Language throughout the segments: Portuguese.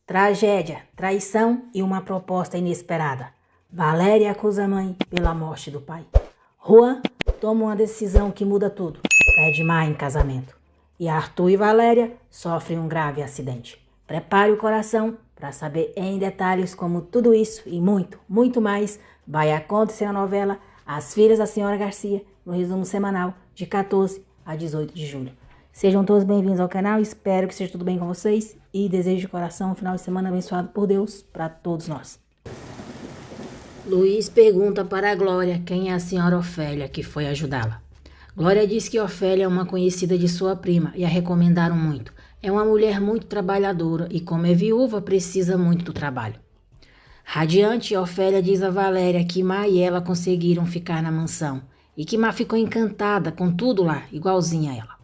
Tragédia, traição e uma proposta inesperada. Valéria acusa a mãe pela morte do pai. Juan toma uma decisão que muda tudo. Pede Má em casamento. E Arthur e Valéria sofrem um grave acidente. Prepare o coração para saber em detalhes como tudo isso e muito, muito mais vai acontecer na novela As Filhas da Senhora Garcia, no resumo semanal de 14 a 18 de julho. Sejam todos bem-vindos ao canal, espero que esteja tudo bem com vocês e desejo de coração um final de semana abençoado por Deus para todos nós. Luiz pergunta para a Glória quem é a senhora Ofélia que foi ajudá-la. Glória diz que Ofélia é uma conhecida de sua prima e a recomendaram muito. É uma mulher muito trabalhadora e, como é viúva, precisa muito do trabalho. Radiante, Ofélia diz a Valéria que Má e ela conseguiram ficar na mansão e que Má ficou encantada com tudo lá, igualzinha a ela.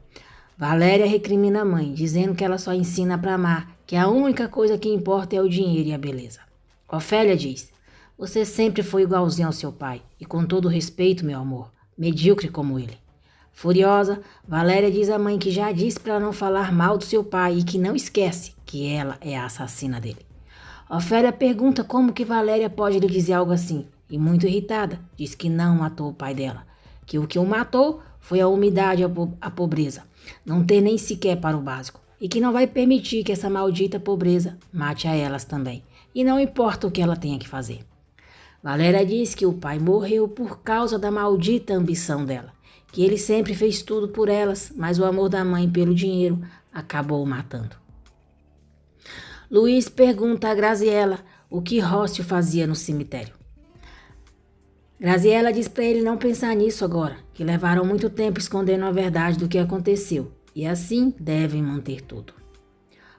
Valéria recrimina a mãe, dizendo que ela só ensina para Má que a única coisa que importa é o dinheiro e a beleza. Ofélia diz: você sempre foi igualzinho ao seu pai e, com todo respeito, meu amor, medíocre como ele. Furiosa, Valéria diz à mãe que já disse para não falar mal do seu pai e que não esquece que ela é a assassina dele. Ofélia pergunta como que Valéria pode lhe dizer algo assim e, muito irritada, diz que não matou o pai dela, que o que o matou foi a umidade e a pobreza, não ter nem sequer para o básico, e que não vai permitir que essa maldita pobreza mate a elas também, e não importa o que ela tenha que fazer. Valéria diz que o pai morreu por causa da maldita ambição dela, que ele sempre fez tudo por elas, mas o amor da mãe pelo dinheiro acabou o matando. Luiz pergunta a Graziela o que Rócio fazia no cemitério. Graziela diz para ele não pensar nisso agora, que levaram muito tempo escondendo a verdade do que aconteceu, e assim devem manter tudo.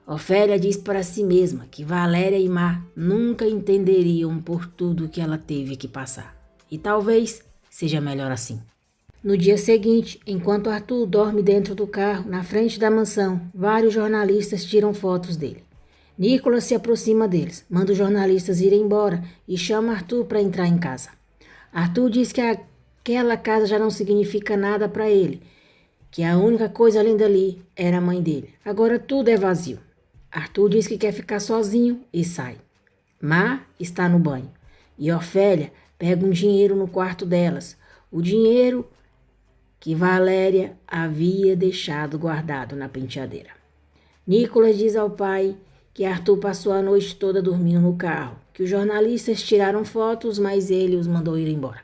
Ofélia diz para si mesma que Valéria e Má nunca entenderiam por tudo que ela teve que passar, e talvez seja melhor assim. No dia seguinte, enquanto Arthur dorme dentro do carro, na frente da mansão, vários jornalistas tiram fotos dele. Nicolas se aproxima deles, manda os jornalistas irem embora e chama Arthur para entrar em casa. Arthur diz que aquela casa já não significa nada para ele, que a única coisa além dali era a mãe dele. Agora tudo é vazio. Arthur diz que quer ficar sozinho e sai. Má está no banho e Ofélia pega um dinheiro no quarto delas, o dinheiro que Valéria havia deixado guardado na penteadeira. Nicolas diz ao pai que Arthur passou a noite toda dormindo no carro, que os jornalistas tiraram fotos, mas ele os mandou ir embora.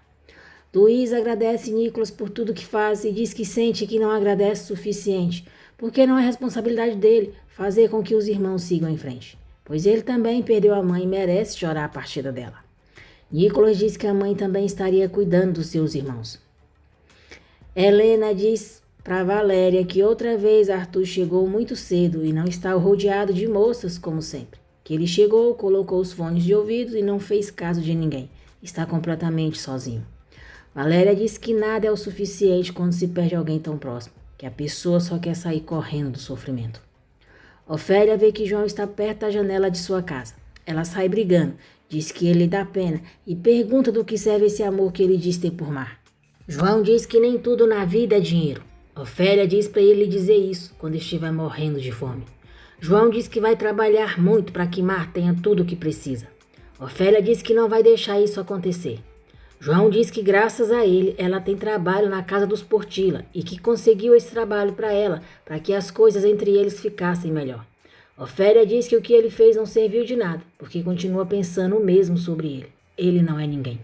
Luiz agradece Nicolas por tudo que faz e diz que sente que não agradece o suficiente, porque não é responsabilidade dele fazer com que os irmãos sigam em frente, pois ele também perdeu a mãe e merece chorar a partida dela. Nicolas diz que a mãe também estaria cuidando dos seus irmãos. Helena diz para Valéria que outra vez Arthur chegou muito cedo e não está rodeado de moças como sempre. Que ele chegou, colocou os fones de ouvido e não fez caso de ninguém. Está completamente sozinho. Valéria diz que nada é o suficiente quando se perde alguém tão próximo, que a pessoa só quer sair correndo do sofrimento. Ofélia vê que João está perto da janela de sua casa. Ela sai brigando, diz que ele dá pena e pergunta do que serve esse amor que ele diz ter por Má. João diz que nem tudo na vida é dinheiro. Ofélia diz para ele dizer isso quando estiver morrendo de fome. João diz que vai trabalhar muito para que Má tenha tudo o que precisa. Ofélia diz que não vai deixar isso acontecer. João diz que graças a ele, ela tem trabalho na casa dos Portilla e que conseguiu esse trabalho para ela, para que as coisas entre eles ficassem melhor. Ofélia diz que o que ele fez não serviu de nada, porque continua pensando o mesmo sobre ele. Ele não é ninguém.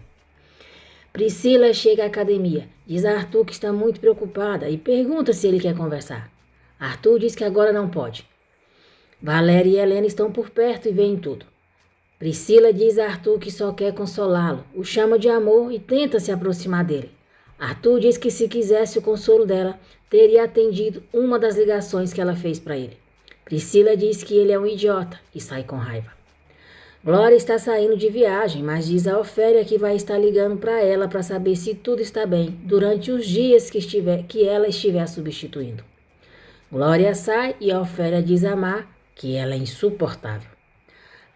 Priscila chega à academia, diz a Arthur que está muito preocupada e pergunta se ele quer conversar. Arthur diz que agora não pode. Valéria e Helena estão por perto e veem tudo. Priscila diz a Arthur que só quer consolá-lo, o chama de amor e tenta se aproximar dele. Arthur diz que se quisesse o consolo dela, teria atendido uma das ligações que ela fez para ele. Priscila diz que ele é um idiota e sai com raiva. Glória está saindo de viagem, mas diz a Ofélia que vai estar ligando para ela para saber se tudo está bem durante os dias que ela estiver substituindo. Glória sai e a Ofélia diz a Má que ela é insuportável.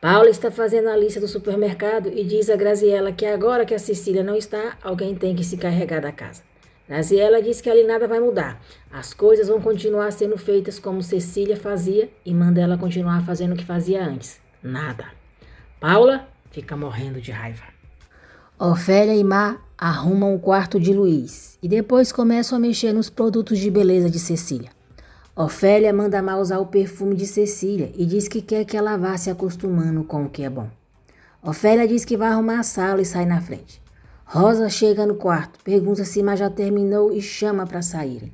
Paula está fazendo a lista do supermercado e diz a Graziela que agora que a Cecília não está, alguém tem que se carregar da casa. Graziela diz que ali nada vai mudar. As coisas vão continuar sendo feitas como Cecília fazia e manda ela continuar fazendo o que fazia antes. Nada. Paula fica morrendo de raiva. Ofélia e Mar arrumam o quarto de Luiz e depois começam a mexer nos produtos de beleza de Cecília. Ofélia manda Mar usar o perfume de Cecília e diz que quer que ela vá se acostumando com o que é bom. Ofélia diz que vai arrumar a sala e sai na frente. Rosa chega no quarto, pergunta se Mar já terminou e chama para saírem.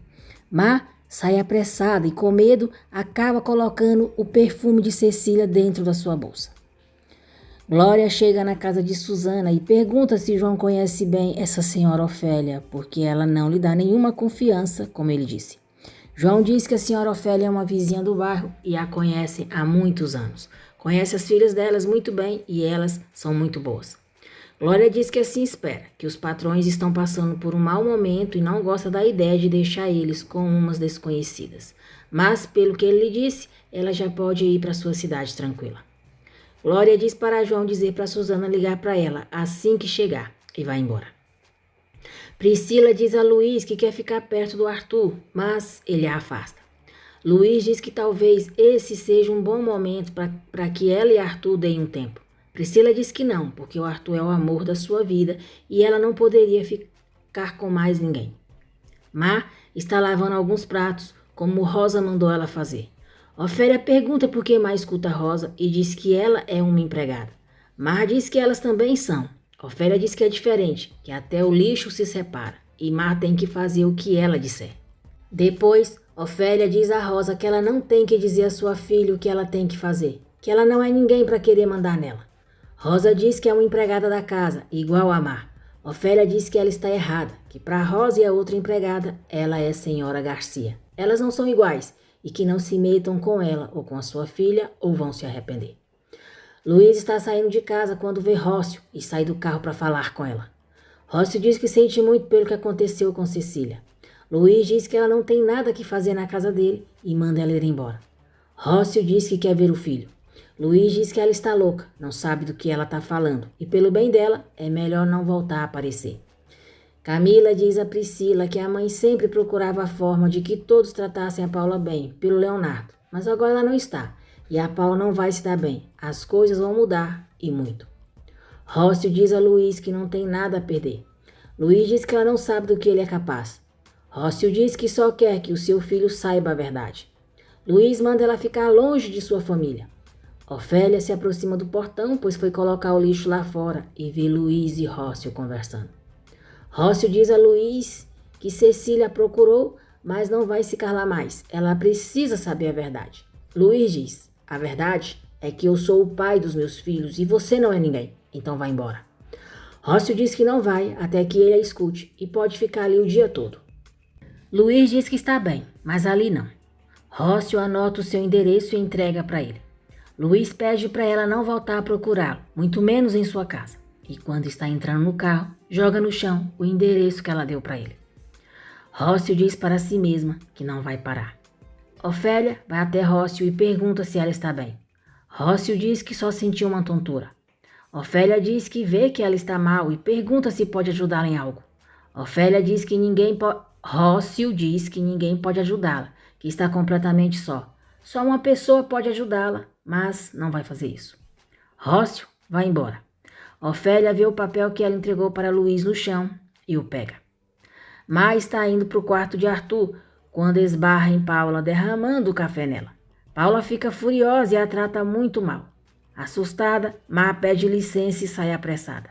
Mar sai apressada e, com medo, acaba colocando o perfume de Cecília dentro da sua bolsa. Glória chega na casa de Susana e pergunta se João conhece bem essa senhora Ofélia, porque ela não lhe dá nenhuma confiança, como ele disse. João diz que a senhora Ofélia é uma vizinha do bairro e a conhece há muitos anos. Conhece as filhas delas muito bem e elas são muito boas. Glória diz que assim espera, que os patrões estão passando por um mau momento e não gosta da ideia de deixar eles com umas desconhecidas. Mas, pelo que ele lhe disse, ela já pode ir para sua cidade tranquila. Glória diz para João dizer para Susana ligar para ela assim que chegar e vai embora. Priscila diz a Luiz que quer ficar perto do Arthur, mas ele a afasta. Luiz diz que talvez esse seja um bom momento para que ela e Arthur deem um tempo. Priscila diz que não, porque o Arthur é o amor da sua vida e ela não poderia ficar com mais ninguém. Mar está lavando alguns pratos, como Rosa mandou ela fazer. Ofélia pergunta por que Mar escuta Rosa e diz que ela é uma empregada. Mar diz que elas também são. Ofélia diz que é diferente, que até o lixo se separa e Mar tem que fazer o que ela disser. Depois, Ofélia diz a Rosa que ela não tem que dizer à sua filha o que ela tem que fazer, que ela não é ninguém para querer mandar nela. Rosa diz que é uma empregada da casa, igual a Mar. Ofélia diz que ela está errada, que para Rosa e a outra empregada, ela é senhora Garcia. Elas não são iguais e que não se metam com ela ou com a sua filha ou vão se arrepender. Luiz está saindo de casa quando vê Rócio e sai do carro para falar com ela. Rócio diz que sente muito pelo que aconteceu com Cecília. Luiz diz que ela não tem nada que fazer na casa dele e manda ela ir embora. Rócio diz que quer ver o filho. Luiz diz que ela está louca, não sabe do que ela está falando e pelo bem dela é melhor não voltar a aparecer. Camila diz a Priscila que a mãe sempre procurava a forma de que todos tratassem a Paula bem, pelo Leonardo, mas agora ela não está e a Paula não vai se dar bem. As coisas vão mudar e muito. Rócio diz a Luiz que não tem nada a perder. Luiz diz que ela não sabe do que ele é capaz. Rócio diz que só quer que o seu filho saiba a verdade. Luiz manda ela ficar longe de sua família. Ofélia se aproxima do portão, pois foi colocar o lixo lá fora e vê Luiz e Rócio conversando. Rócio diz a Luiz que Cecília procurou, mas não vai se calar mais. Ela precisa saber a verdade. Luiz diz, a verdade é que eu sou o pai dos meus filhos e você não é ninguém, então vá embora. Rócio diz que não vai até que ele a escute e pode ficar ali o dia todo. Luiz diz que está bem, mas ali não. Rócio anota o seu endereço e entrega para ele. Luiz pede para ela não voltar a procurá-lo, muito menos em sua casa. E quando está entrando no carro, joga no chão o endereço que ela deu para ele. Rócio diz para si mesma que não vai parar. Ofélia vai até Rócio e pergunta se ela está bem. Rócio diz que só sentiu uma tontura. Ofélia diz que vê que ela está mal e pergunta se pode ajudá-la em algo. Ofélia diz que Rócio diz que ninguém pode ajudá-la, que está completamente só. Só uma pessoa pode ajudá-la, mas não vai fazer isso. Rócio vai embora. Ofélia vê o papel que ela entregou para Luiz no chão e o pega. Mar está indo para o quarto de Arthur quando esbarra em Paula derramando o café nela. Paula fica furiosa e a trata muito mal. Assustada, Mar pede licença e sai apressada.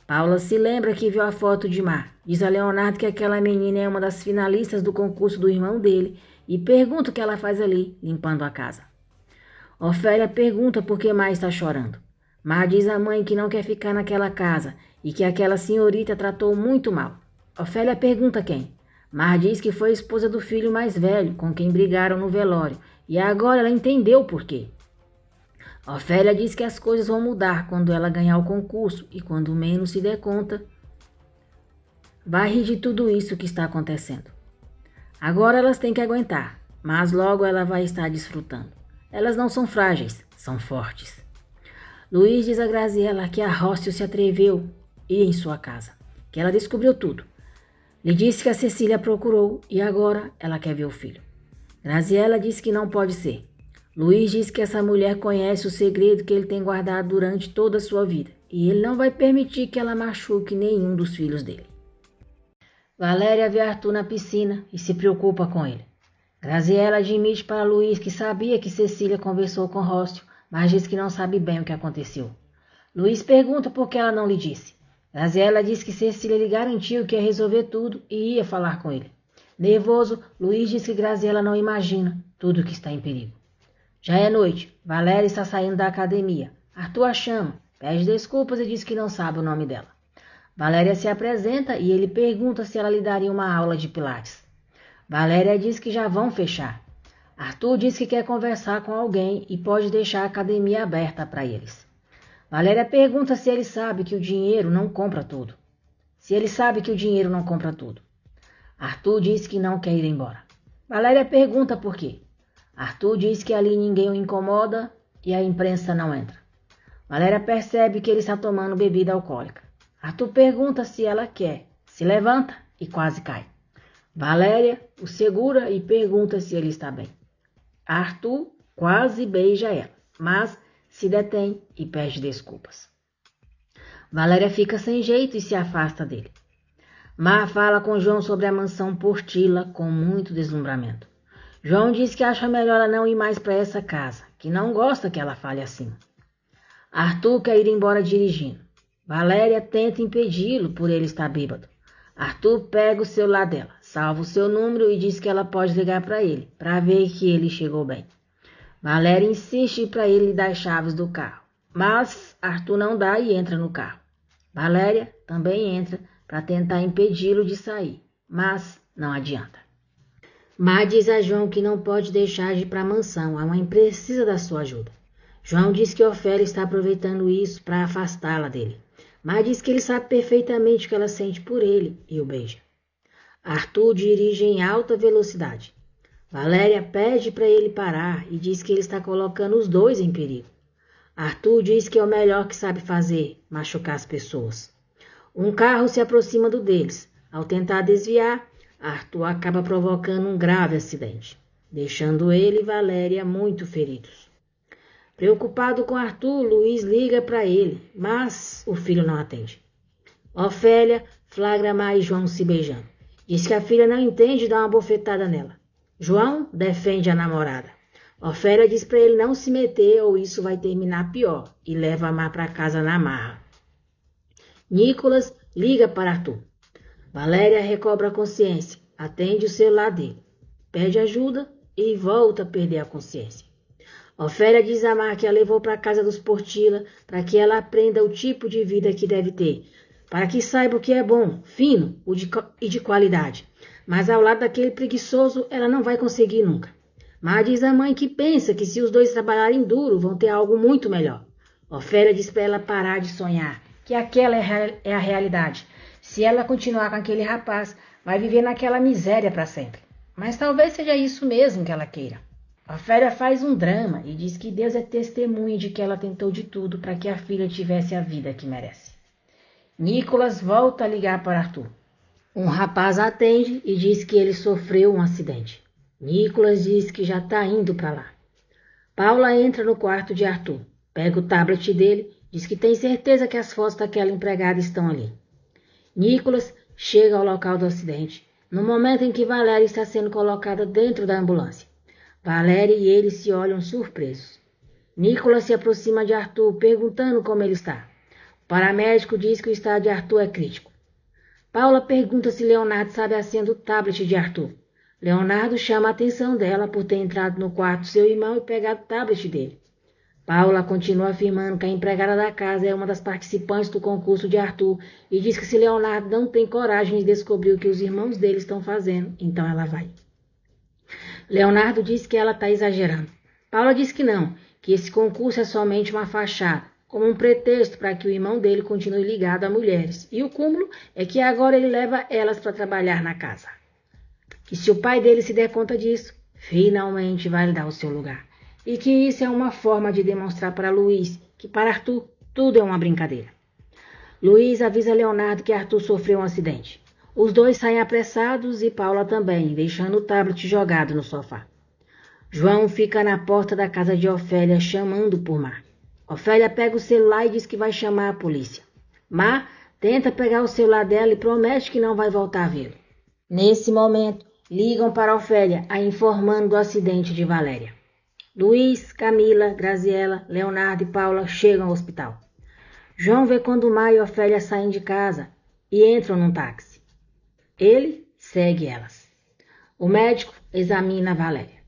Paula se lembra que viu a foto de Mar. Diz a Leonardo que aquela menina é uma das finalistas do concurso do irmão dele e pergunta o que ela faz ali, limpando a casa. Ofélia pergunta por que Mar está chorando. Mar diz à mãe que não quer ficar naquela casa e que aquela senhorita tratou muito mal. Ofélia pergunta quem. Mar diz que foi a esposa do filho mais velho, com quem brigaram no velório, e agora ela entendeu o porquê. Ofélia diz que as coisas vão mudar quando ela ganhar o concurso e quando menos se der conta, vai rir de tudo isso que está acontecendo. Agora elas têm que aguentar, mas logo ela vai estar desfrutando. Elas não são frágeis, são fortes. Luiz diz a Graziela que a Rócio se atreveu a ir em sua casa, que ela descobriu tudo. Lhe disse que a Cecília procurou e agora ela quer ver o filho. Graziela diz que não pode ser. Luiz diz que essa mulher conhece o segredo que ele tem guardado durante toda a sua vida e ele não vai permitir que ela machuque nenhum dos filhos dele. Valéria vê Arthur na piscina e se preocupa com ele. Graziela admite para Luiz que sabia que Cecília conversou com Rócio, mas diz que não sabe bem o que aconteceu. Luiz pergunta por que ela não lhe disse. Graziela diz que Cecília lhe garantiu que ia resolver tudo e ia falar com ele. Nervoso, Luiz diz que Graziela não imagina tudo o que está em perigo. Já é noite. Valéria está saindo da academia. Arthur a chama, pede desculpas e diz que não sabe o nome dela. Valéria se apresenta e ele pergunta se ela lhe daria uma aula de pilates. Valéria diz que já vão fechar. Arthur diz que quer conversar com alguém e pode deixar a academia aberta para eles. Valéria pergunta se ele sabe que o dinheiro não compra tudo. Se ele sabe que o dinheiro não compra tudo. Arthur diz que não quer ir embora. Valéria pergunta por quê. Arthur diz que ali ninguém o incomoda e a imprensa não entra. Valéria percebe que ele está tomando bebida alcoólica. Arthur pergunta se ela quer, se levanta e quase cai. Valéria o segura e pergunta se ele está bem. Arthur quase beija ela, mas se detém e pede desculpas. Valéria fica sem jeito e se afasta dele. Mar fala com João sobre a mansão Portila com muito deslumbramento. João diz que acha melhor ela não ir mais para essa casa, que não gosta que ela fale assim. Arthur quer ir embora dirigindo. Valéria tenta impedi-lo por ele estar bêbado. Arthur pega o celular dela, salva o seu número e diz que ela pode ligar para ele, para ver que ele chegou bem. Valéria insiste para ele dar as chaves do carro, mas Arthur não dá e entra no carro. Valéria também entra para tentar impedi-lo de sair, mas não adianta. Mar diz a João que não pode deixar de ir para a mansão, a mãe precisa da sua ajuda. João diz que Ofélia está aproveitando isso para afastá-la dele. Mar diz que ele sabe perfeitamente o que ela sente por ele e o beija. Arthur dirige em alta velocidade. Valéria pede para ele parar e diz que ele está colocando os dois em perigo. Arthur diz que é o melhor que sabe fazer, machucar as pessoas. Um carro se aproxima do deles. Ao tentar desviar, Arthur acaba provocando um grave acidente, deixando ele e Valéria muito feridos. Preocupado com Arthur, Luiz liga para ele, mas o filho não atende. Ofélia flagra Mar e João se beijando. Diz que a filha não entende e dá uma bofetada nela. João defende a namorada. Ofélia diz para ele não se meter ou isso vai terminar pior e leva Mar para casa na marra. Nicolas liga para Arthur. Valéria recobra a consciência, atende o celular dele, pede ajuda e volta a perder a consciência. Ofélia diz a Mar que a levou para a casa dos Portila para que ela aprenda o tipo de vida que deve ter, para que saiba o que é bom, fino e de qualidade. Mas ao lado daquele preguiçoso, ela não vai conseguir nunca. Mar diz à mãe que pensa que se os dois trabalharem duro, vão ter algo muito melhor. Ofélia diz para ela parar de sonhar, que aquela é a realidade. Se ela continuar com aquele rapaz, vai viver naquela miséria para sempre. Mas talvez seja isso mesmo que ela queira. Ofélia faz um drama e diz que Deus é testemunha de que ela tentou de tudo para que a filha tivesse a vida que merece. Nicolas volta a ligar para Arthur. Um rapaz atende e diz que ele sofreu um acidente. Nicolas diz que já está indo para lá. Paula entra no quarto de Arthur, pega o tablet dele, diz que tem certeza que as fotos daquela empregada estão ali. Nicolas chega ao local do acidente, no momento em que Valéria está sendo colocada dentro da ambulância. Valéria e ele se olham surpresos. Nicolas se aproxima de Arthur, perguntando como ele está. O paramédico diz que o estado de Arthur é crítico. Paula pergunta se Leonardo sabe a senha do tablet de Arthur. Leonardo chama a atenção dela por ter entrado no quarto do seu irmão e pegado o tablet dele. Paula continua afirmando que a empregada da casa é uma das participantes do concurso de Arthur e diz que se Leonardo não tem coragem de descobrir o que os irmãos dele estão fazendo, então ela vai. Leonardo diz que ela está exagerando. Paula diz que não, que esse concurso é somente uma fachada, como um pretexto para que o irmão dele continue ligado a mulheres. E o cúmulo é que agora ele leva elas para trabalhar na casa. Que se o pai dele se der conta disso, finalmente vai lhe dar o seu lugar. E que isso é uma forma de demonstrar para Luiz que para Arthur tudo é uma brincadeira. Luiz avisa Leonardo que Arthur sofreu um acidente. Os dois saem apressados e Paula também, deixando o tablet jogado no sofá. João fica na porta da casa de Ofélia chamando por Mar. Ofélia pega o celular e diz que vai chamar a polícia. Mar tenta pegar o celular dela e promete que não vai voltar a vê-lo. Nesse momento, ligam para Ofélia, a informando do acidente de Valéria. Luiz, Camila, Graziela, Leonardo e Paula chegam ao hospital. João vê quando Mar e Ofélia saem de casa e entram num táxi. Ele segue elas. O médico examina Valéria.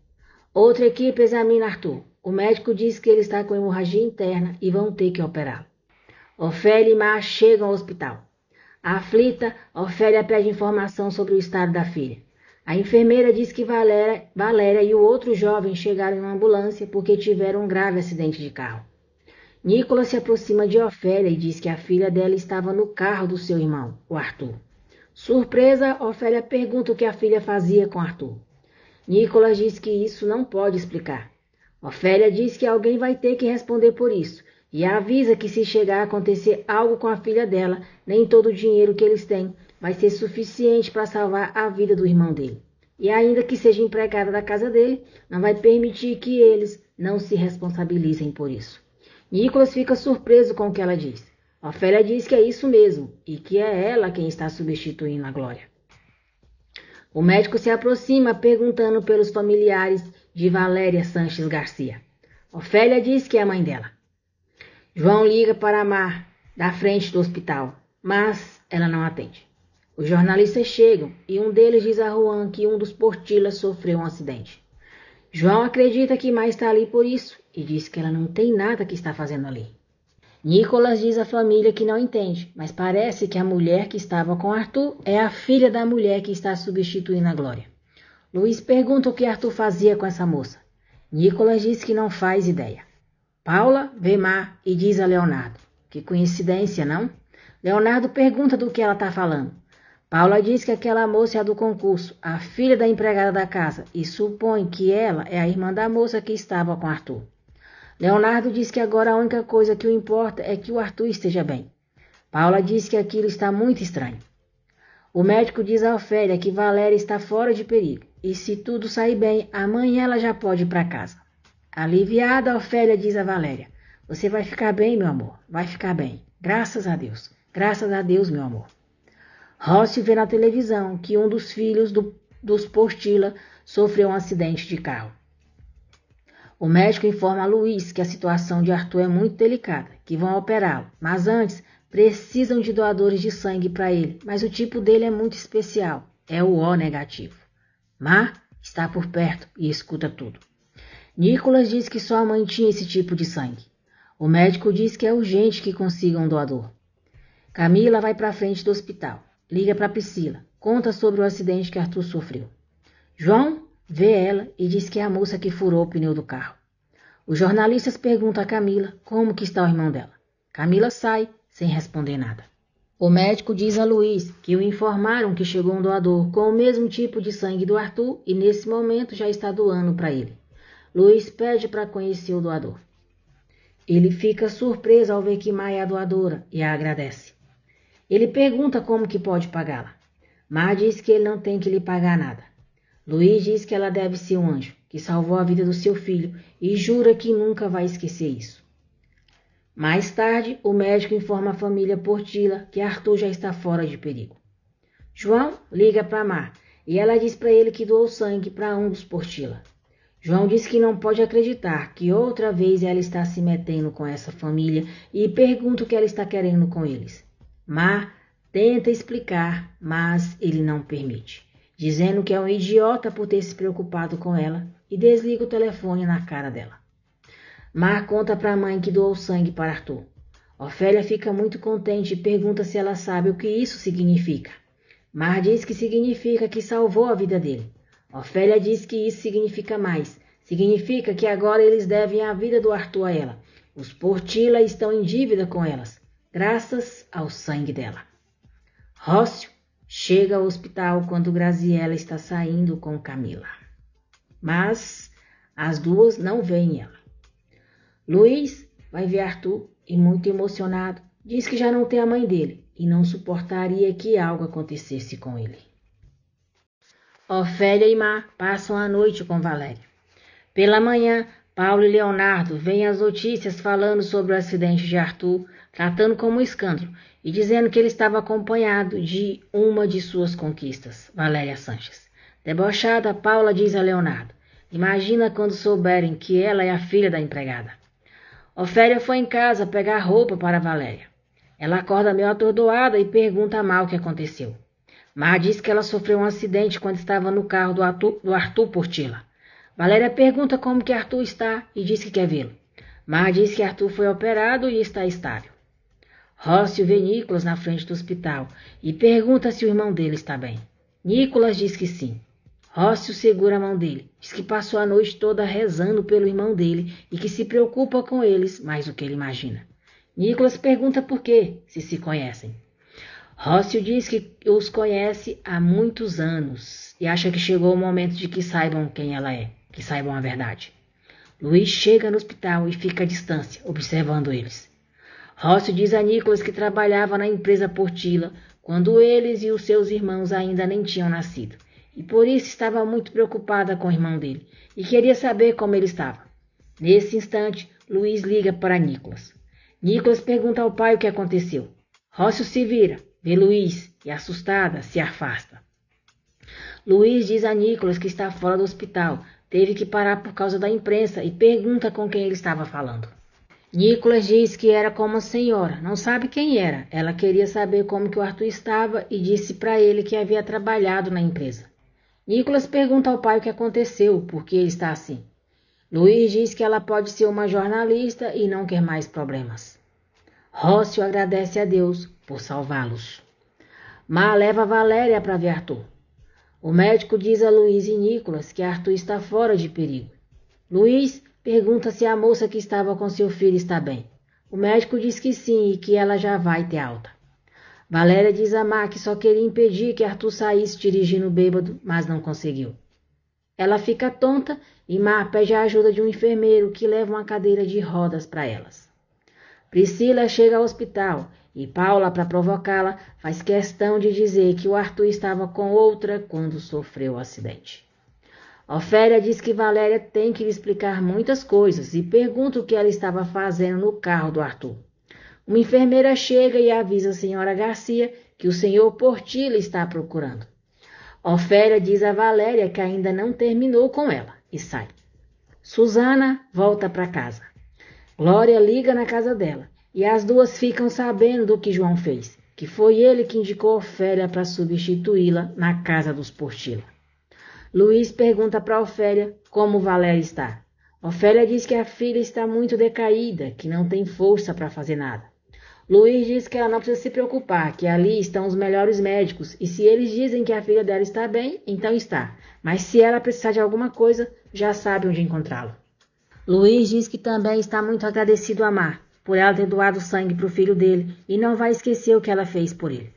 Outra equipe examina Arthur. O médico diz que ele está com hemorragia interna e vão ter que operá-lo. Ofélia e Mar chegam ao hospital. Aflita, Ofélia pede informação sobre o estado da filha. A enfermeira diz que Valéria e o outro jovem chegaram em uma ambulância porque tiveram um grave acidente de carro. Nicolas se aproxima de Ofélia e diz que a filha dela estava no carro do seu irmão, o Arthur. Surpresa, Ofélia pergunta o que a filha fazia com Arthur. Nicolas diz que isso não pode explicar. Ofélia diz que alguém vai ter que responder por isso e avisa que se chegar a acontecer algo com a filha dela, nem todo o dinheiro que eles têm vai ser suficiente para salvar a vida do irmão dele. E ainda que seja empregada da casa dele, não vai permitir que eles não se responsabilizem por isso. Nicolas fica surpreso com o que ela diz. Ofélia diz que é isso mesmo e que é ela quem está substituindo a Glória. O médico se aproxima perguntando pelos familiares de Valéria Sanches Garcia. Ofélia diz que é a mãe dela. João liga para Mar, da frente do hospital, mas ela não atende. Os jornalistas chegam e um deles diz a Juan que um dos Portillas sofreu um acidente. João acredita que Mar está ali por isso e diz que ela não tem nada que está fazendo ali. Nicolas diz à família que não entende, mas parece que a mulher que estava com Arthur é a filha da mulher que está substituindo a Glória. Luiz pergunta o que Arthur fazia com essa moça. Nicolas diz que não faz ideia. Paula vê Mar e diz a Leonardo. Que coincidência, não? Leonardo pergunta do que ela está falando. Paula diz que aquela moça é a do concurso, a filha da empregada da casa, e supõe que ela é a irmã da moça que estava com Arthur. Leonardo diz que agora a única coisa que o importa é que o Arthur esteja bem. Paula diz que aquilo está muito estranho. O médico diz a Ofélia que Valéria está fora de perigo, e se tudo sair bem, amanhã ela já pode ir para casa. Aliviada, a Ofélia diz a Valéria: "Você vai ficar bem, meu amor, vai ficar bem. Graças a Deus. Graças a Deus, meu amor." Rócio vê na televisão que um dos filhos dos Portilla sofreu um acidente de carro. O médico informa a Luiz que a situação de Arthur é muito delicada, que vão operá-lo, mas antes precisam de doadores de sangue para ele, mas o tipo dele é muito especial, é o O negativo. Mar está por perto e escuta tudo. Nicolas diz que sua mãe tinha esse tipo de sangue. O médico diz que é urgente que consiga um doador. Camila vai para a frente do hospital, liga para Priscila, conta sobre o acidente que Arthur sofreu. João vê ela e diz que é a moça que furou o pneu do carro. Os jornalistas perguntam a Camila como que está o irmão dela. Camila sai sem responder nada. O médico diz a Luiz que o informaram que chegou um doador com o mesmo tipo de sangue do Arthur e nesse momento já está doando para ele. Luiz pede para conhecer o doador. Ele fica surpreso ao ver que Maia é a doadora e a agradece. Ele pergunta como que pode pagá-la. Mar diz que ele não tem que lhe pagar nada. Luiz diz que ela deve ser um anjo, que salvou a vida do seu filho e jura que nunca vai esquecer isso. Mais tarde, o médico informa a família Portilla que Arthur já está fora de perigo. João liga para Mar e ela diz para ele que doou sangue para um dos Portilla. João diz que não pode acreditar que outra vez ela está se metendo com essa família e pergunta o que ela está querendo com eles. Mar tenta explicar, mas ele não permite, dizendo que é um idiota por ter se preocupado com ela e desliga o telefone na cara dela. Mar conta para a mãe que doou sangue para Arthur. Ofélia fica muito contente e pergunta se ela sabe o que isso significa. Mar diz que significa que salvou a vida dele. Ofélia diz que isso significa mais. Significa que agora eles devem a vida do Arthur a ela. Os Portilla estão em dívida com elas, graças ao sangue dela. Rócio chega ao hospital quando Graziela está saindo com Camila. Mas as duas não veem ela. Luiz vai ver Arthur e, muito emocionado, diz que já não tem a mãe dele e não suportaria que algo acontecesse com ele. Ofélia e Mar passam a noite com Valéria. Pela manhã, Paulo e Leonardo veem as notícias falando sobre o acidente de Arthur, tratando como um escândalo e dizendo que ele estava acompanhado de uma de suas conquistas, Valéria Sanches. Debochada, Paula diz a Leonardo: imagina quando souberem que ela é a filha da empregada. Ofélia foi em casa pegar roupa para Valéria. Ela acorda meio atordoada e pergunta a Mar o que aconteceu. Mar diz que ela sofreu um acidente quando estava no carro do Arthur Portilla. Valéria pergunta como que Arthur está e diz que quer vê-lo. Mar diz que Arthur foi operado e está estável. Rócio vê Nicolas na frente do hospital e pergunta se o irmão dele está bem. Nicolas diz que sim. Rócio segura a mão dele, diz que passou a noite toda rezando pelo irmão dele e que se preocupa com eles mais do que ele imagina. Nicolas pergunta por quê, se conhecem. Rócio diz que os conhece há muitos anos e acha que chegou o momento de que saibam quem ela é, que saibam a verdade. Luiz chega no hospital e fica à distância, observando eles. Rócio diz a Nicolas que trabalhava na empresa Portilla quando eles e os seus irmãos ainda nem tinham nascido, e por isso estava muito preocupada com o irmão dele e queria saber como ele estava. Nesse instante, Luiz liga para Nicolas. Nicolas pergunta ao pai o que aconteceu. Rócio se vira, vê Luiz e, assustada, se afasta. Luiz diz a Nicolas que está fora do hospital, teve que parar por causa da imprensa e pergunta com quem ele estava falando. Nicolas diz que era com uma senhora, não sabe quem era. Ela queria saber como que o Arthur estava e disse para ele que havia trabalhado na empresa. Nicolas pergunta ao pai o que aconteceu, por que ele está assim. Luiz diz que ela pode ser uma jornalista e não quer mais problemas. Rócio agradece a Deus por salvá-los. Mar leva Valéria para ver Arthur. O médico diz a Luiz e Nicolas que Arthur está fora de perigo. Luiz pergunta se a moça que estava com seu filho está bem. O médico diz que sim e que ela já vai ter alta. Valéria diz a Mar que só queria impedir que Arthur saísse dirigindo bêbado, mas não conseguiu. Ela fica tonta e Mar pede a ajuda de um enfermeiro que leva uma cadeira de rodas para elas. Priscila chega ao hospital e Paula, para provocá-la, faz questão de dizer que o Arthur estava com outra quando sofreu o acidente. Ofélia diz que Valéria tem que lhe explicar muitas coisas e pergunta o que ela estava fazendo no carro do Arthur. Uma enfermeira chega e avisa a senhora Garcia que o senhor Portilla está procurando. Ofélia diz a Valéria que ainda não terminou com ela e sai. Susana volta para casa. Glória liga na casa dela e as duas ficam sabendo do que João fez, que foi ele que indicou Ofélia para substituí-la na casa dos Portilla. Luiz pergunta para Ofélia como Valéria está. Ofélia diz que a filha está muito decaída, que não tem força para fazer nada. Luiz diz que ela não precisa se preocupar, que ali estão os melhores médicos e se eles dizem que a filha dela está bem, então está. Mas se ela precisar de alguma coisa, já sabe onde encontrá-lo. Luiz diz que também está muito agradecido a Mar, por ela ter doado sangue para o filho dele e não vai esquecer o que ela fez por ele.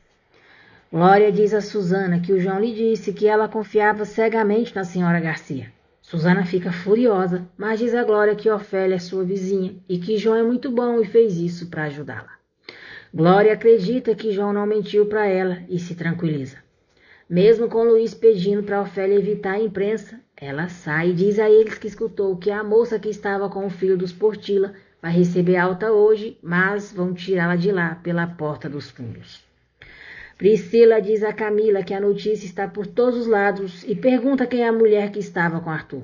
Glória diz a Susana que o João lhe disse que ela confiava cegamente na senhora Garcia. Susana fica furiosa, mas diz a Glória que Ofélia é sua vizinha e que João é muito bom e fez isso para ajudá-la. Glória acredita que João não mentiu para ela e se tranquiliza. Mesmo com Luiz pedindo para Ofélia evitar a imprensa, ela sai e diz a eles que escutou que a moça que estava com o filho dos Portilla vai receber alta hoje, mas vão tirá-la de lá pela porta dos fundos. Priscila diz a Camila que a notícia está por todos os lados e pergunta quem é a mulher que estava com Arthur.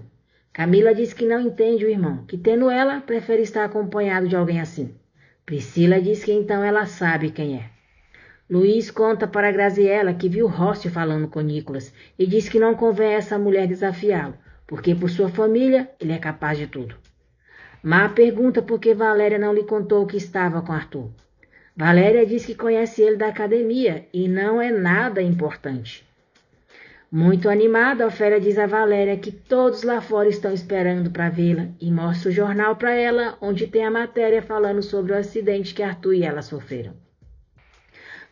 Camila diz que não entende o irmão, que tendo ela, prefere estar acompanhado de alguém assim. Priscila diz que então ela sabe quem é. Luiz conta para Graziella que viu Rócio falando com Nicolas e diz que não convém essa mulher desafiá-lo, porque por sua família ele é capaz de tudo. Mar pergunta por que Valéria não lhe contou que estava com Arthur. Valéria diz que conhece ele da academia e não é nada importante. Muito animada, Ofélia diz a Valéria que todos lá fora estão esperando para vê-la e mostra o jornal para ela, onde tem a matéria falando sobre o acidente que Arthur e ela sofreram.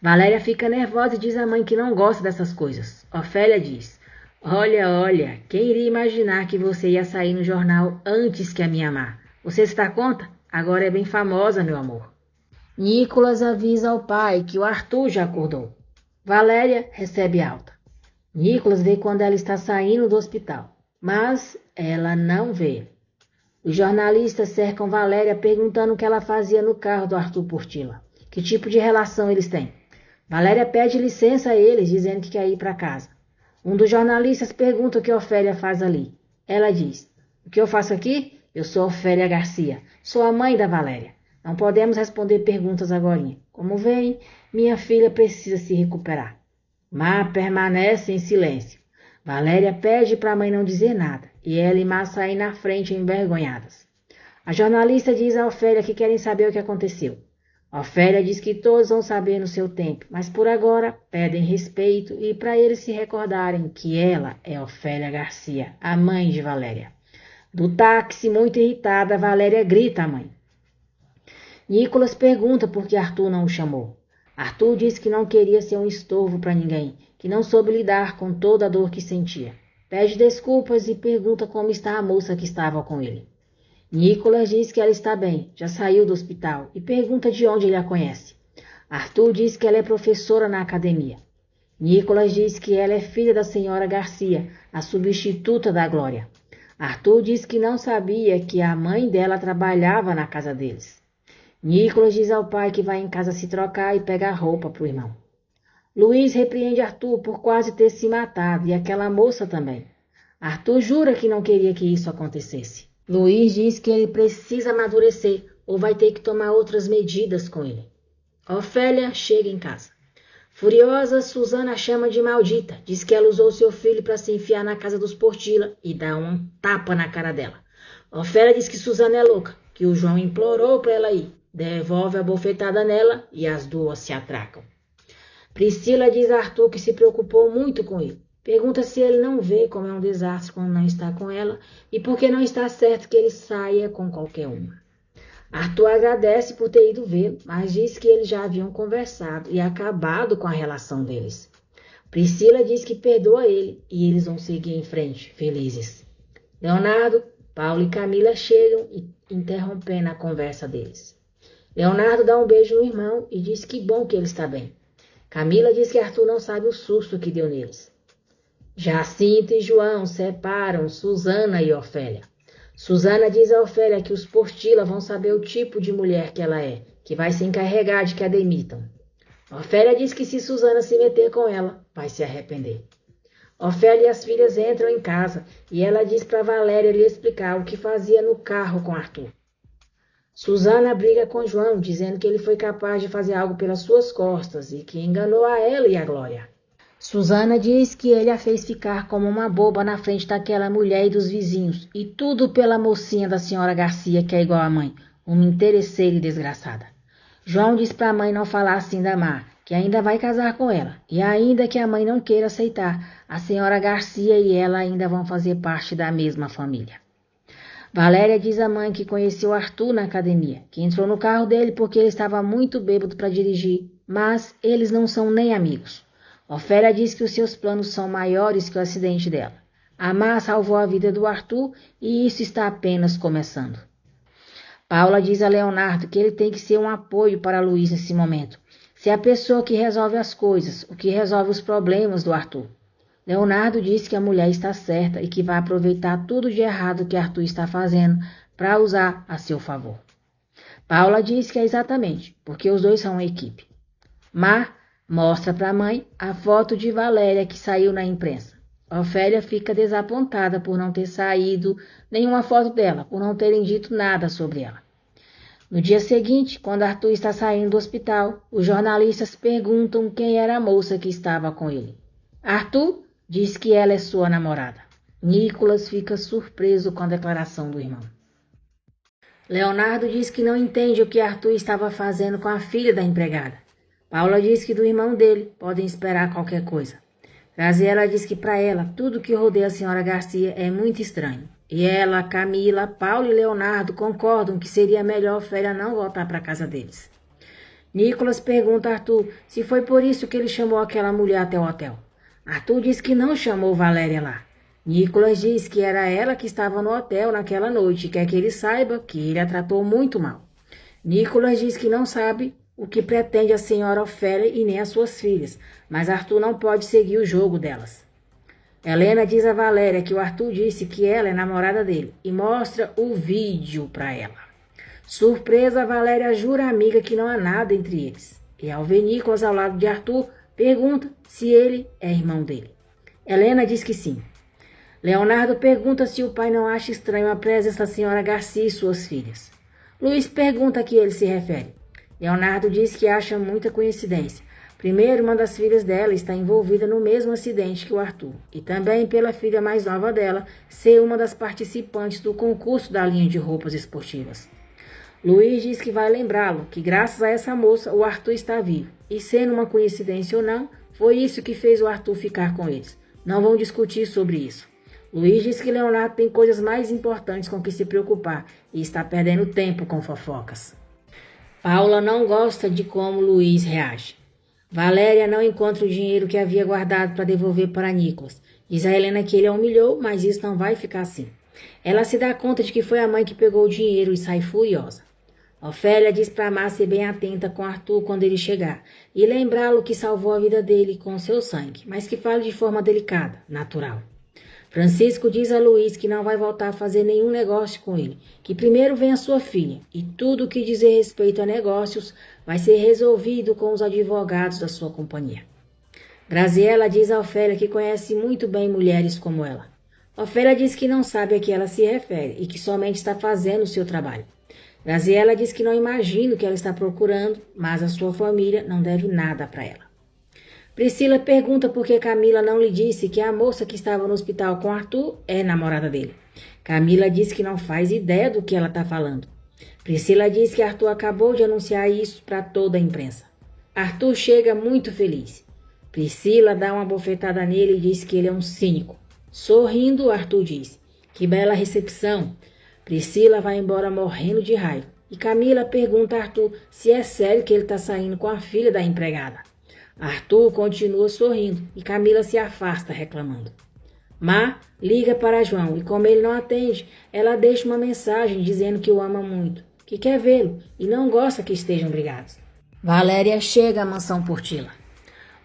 Valéria fica nervosa e diz à mãe que não gosta dessas coisas. Ofélia diz: Olha, quem iria imaginar que você ia sair no jornal antes que a minha Mar? Você se dá conta? Agora é bem famosa, meu amor. Nicolas avisa ao pai que o Arthur já acordou. Valéria recebe alta. Nicolas vê quando ela está saindo do hospital, mas ela não vê. Os jornalistas cercam Valéria perguntando o que ela fazia no carro do Arthur Portilla. Que tipo de relação eles têm? Valéria pede licença a eles, dizendo que quer ir para casa. Um dos jornalistas pergunta o que Ofélia faz ali. Ela diz: o que eu faço aqui? Eu sou Ofélia Garcia. Sou a mãe da Valéria. Não podemos responder perguntas agorinha. Como veem, minha filha precisa se recuperar. Má permanece em silêncio. Valéria pede para a mãe não dizer nada, e ela e Má saem na frente envergonhadas. A jornalista diz a Ofélia que querem saber o que aconteceu. Ofélia diz que todos vão saber no seu tempo, mas por agora pedem respeito e para eles se recordarem que ela é Ofélia Garcia, a mãe de Valéria. Do táxi, muito irritada, Valéria grita à mãe. Nicolas pergunta por que Arthur não o chamou. Arthur diz que não queria ser um estorvo para ninguém, que não soube lidar com toda a dor que sentia. Pede desculpas e pergunta como está a moça que estava com ele. Nicolas diz que ela está bem, já saiu do hospital e pergunta de onde ele a conhece. Arthur diz que ela é professora na academia. Nicolas diz que ela é filha da senhora Garcia, a substituta da Glória. Arthur diz que não sabia que a mãe dela trabalhava na casa deles. Nicolas diz ao pai que vai em casa se trocar e pegar roupa para o irmão. Luiz repreende Arthur por quase ter se matado e aquela moça também. Arthur jura que não queria que isso acontecesse. Luiz diz que ele precisa amadurecer ou vai ter que tomar outras medidas com ele. Ofélia chega em casa. Furiosa, Susana a chama de maldita. Diz que ela usou seu filho para se enfiar na casa dos Portilla e dá um tapa na cara dela. Ofélia diz que Susana é louca, que o João implorou para ela ir. Devolve a bofetada nela e as duas se atracam. Priscila diz a Arthur que se preocupou muito com ele. Pergunta se ele não vê como é um desastre quando não está com ela e por que não está certo que ele saia com qualquer uma. Arthur agradece por ter ido vê-lo, mas diz que eles já haviam conversado e acabado com a relação deles. Priscila diz que perdoa ele e eles vão seguir em frente, felizes. Leonardo, Paulo e Camila chegam e interrompendo a conversa deles. Leonardo dá um beijo no irmão e diz que bom que ele está bem. Camila diz que Arthur não sabe o susto que deu neles. Jacinto e João separam Susana e Ofélia. Susana diz a Ofélia que os Portilla vão saber o tipo de mulher que ela é, que vai se encarregar de que a demitam. Ofélia diz que se Susana se meter com ela, vai se arrepender. Ofélia e as filhas entram em casa e ela diz para Valéria lhe explicar o que fazia no carro com Arthur. Susana briga com João, dizendo que ele foi capaz de fazer algo pelas suas costas e que enganou a ela e a Glória. Susana diz que ele a fez ficar como uma boba na frente daquela mulher e dos vizinhos, e tudo pela mocinha da senhora Garcia, que é igual à mãe, uma interesseira e desgraçada. João diz para a mãe não falar assim da Má, que ainda vai casar com ela, e ainda que a mãe não queira aceitar, a senhora Garcia e ela ainda vão fazer parte da mesma família. Valéria diz à mãe que conheceu Arthur na academia, que entrou no carro dele porque ele estava muito bêbado para dirigir, mas eles não são nem amigos. Ofélia diz que os seus planos são maiores que o acidente dela. A Má salvou a vida do Arthur e isso está apenas começando. Paula diz a Leonardo que ele tem que ser um apoio para Luiz nesse momento. Ser a pessoa que resolve as coisas, o que resolve os problemas do Arthur. Leonardo diz que a mulher está certa e que vai aproveitar tudo de errado que Arthur está fazendo para usar a seu favor. Paula diz que é exatamente, porque os dois são uma equipe. Má mostra para a mãe a foto de Valéria que saiu na imprensa. Ofélia fica desapontada por não ter saído nenhuma foto dela, por não terem dito nada sobre ela. No dia seguinte, quando Arthur está saindo do hospital, os jornalistas perguntam quem era a moça que estava com ele. Arthur diz que ela é sua namorada. Nicolas fica surpreso com a declaração do irmão. Leonardo diz que não entende o que Arthur estava fazendo com a filha da empregada. Paula diz que do irmão dele podem esperar qualquer coisa. Graziela diz que para ela tudo que rodeia a senhora Garcia é muito estranho. E ela, Camila, Paulo e Leonardo concordam que seria melhor Ofélia não voltar para a casa deles. Nicolas pergunta a Arthur se foi por isso que ele chamou aquela mulher até o hotel. Arthur diz que não chamou Valéria lá. Nicolas diz que era ela que estava no hotel naquela noite e quer que ele saiba que ele a tratou muito mal. Nicolas diz que não sabe o que pretende a senhora Ofélia e nem as suas filhas, mas Arthur não pode seguir o jogo delas. Helena diz a Valéria que o Arthur disse que ela é namorada dele e mostra o vídeo para ela. Surpresa, Valéria jura à amiga que não há nada entre eles. E ao ver Nicolas ao lado de Arthur, pergunta se ele é irmão dele. Helena diz que sim. Leonardo pergunta se o pai não acha estranho a presença da senhora Garcia e suas filhas. Luiz pergunta a que ele se refere. Leonardo diz que acha muita coincidência. Primeiro, uma das filhas dela está envolvida no mesmo acidente que o Arthur, e também pela filha mais nova dela ser uma das participantes do concurso da linha de roupas esportivas. Luiz diz que vai lembrá-lo, que graças a essa moça o Arthur está vivo, e sendo uma coincidência ou não, foi isso que fez o Arthur ficar com eles. Não vão discutir sobre isso. Luiz diz que Leonardo tem coisas mais importantes com que se preocupar e está perdendo tempo com fofocas. Paula não gosta de como Luiz reage. Valéria não encontra o dinheiro que havia guardado para devolver para Nicolas. Diz a Helena que ele a humilhou, mas isso não vai ficar assim. Ela se dá conta de que foi a mãe que pegou o dinheiro e sai furiosa. Ofélia diz para Mar ser bem atenta com Arthur quando ele chegar e lembrá-lo que salvou a vida dele com seu sangue, mas que fale de forma delicada, natural. Francisco diz a Luiz que não vai voltar a fazer nenhum negócio com ele, que primeiro vem a sua filha e tudo o que dizer respeito a negócios vai ser resolvido com os advogados da sua companhia. Graziela diz a Ofélia que conhece muito bem mulheres como ela. Ofélia diz que não sabe a que ela se refere e que somente está fazendo o seu trabalho. Graziela diz que não imagina o que ela está procurando, mas a sua família não deve nada para ela. Priscila pergunta por que Camila não lhe disse que a moça que estava no hospital com Arthur é namorada dele. Camila diz que não faz ideia do que ela está falando. Priscila diz que Arthur acabou de anunciar isso para toda a imprensa. Arthur chega muito feliz. Priscila dá uma bofetada nele e diz que ele é um cínico. Sorrindo, Arthur diz: que bela recepção. Priscila vai embora morrendo de raiva. E Camila pergunta a Arthur se é sério que ele está saindo com a filha da empregada. Arthur continua sorrindo e Camila se afasta reclamando. Má liga para João e como ele não atende, ela deixa uma mensagem dizendo que o ama muito, que quer vê-lo e não gosta que estejam brigados. Valéria chega à mansão Portila.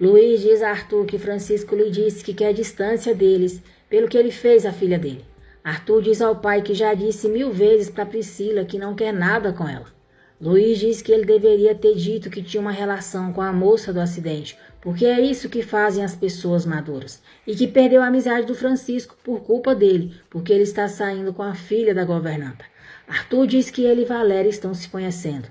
Luiz diz a Arthur que Francisco lhe disse que quer distância deles pelo que ele fez à filha dele. Arthur diz ao pai que já disse 1000 vezes para Priscila que não quer nada com ela. Luiz diz que ele deveria ter dito que tinha uma relação com a moça do acidente, porque é isso que fazem as pessoas maduras, e que perdeu a amizade do Francisco por culpa dele, porque ele está saindo com a filha da governanta. Arthur diz que ele e Valéria estão se conhecendo.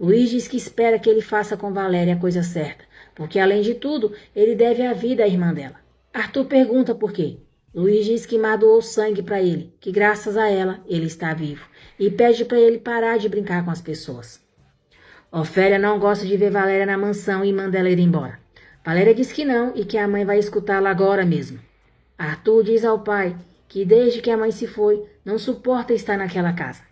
Luiz diz que espera que ele faça com Valéria a coisa certa, porque além de tudo, ele deve a vida à irmã dela. Arthur pergunta por quê. Luiz diz que Má doou sangue para ele, que graças a ela ele está vivo, e pede para ele parar de brincar com as pessoas. Ofélia não gosta de ver Valéria na mansão e manda ela ir embora. Valéria diz que não e que a mãe vai escutá-la agora mesmo. Arthur diz ao pai que desde que a mãe se foi, não suporta estar naquela casa.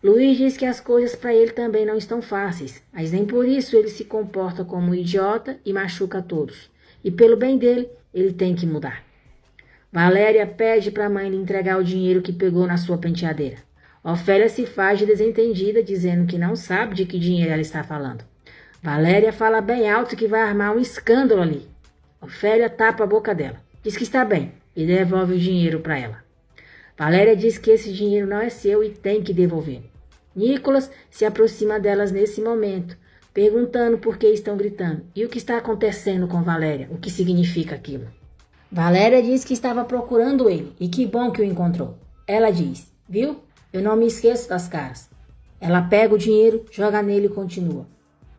Luiz diz que as coisas para ele também não estão fáceis, mas nem por isso ele se comporta como um idiota e machuca a todos. E pelo bem dele, ele tem que mudar. Valéria pede para a mãe lhe entregar o dinheiro que pegou na sua penteadeira. Ofélia se faz de desentendida, dizendo que não sabe de que dinheiro ela está falando. Valéria fala bem alto que vai armar um escândalo ali. Ofélia tapa a boca dela, diz que está bem e devolve o dinheiro para ela. Valéria diz que esse dinheiro não é seu e tem que devolver. Nicolas se aproxima delas nesse momento, perguntando por que estão gritando e o que está acontecendo com Valéria, o que significa aquilo. Valéria diz que estava procurando ele e que bom que o encontrou. Ela diz: viu? Eu não me esqueço das caras. Ela pega o dinheiro, joga nele e continua: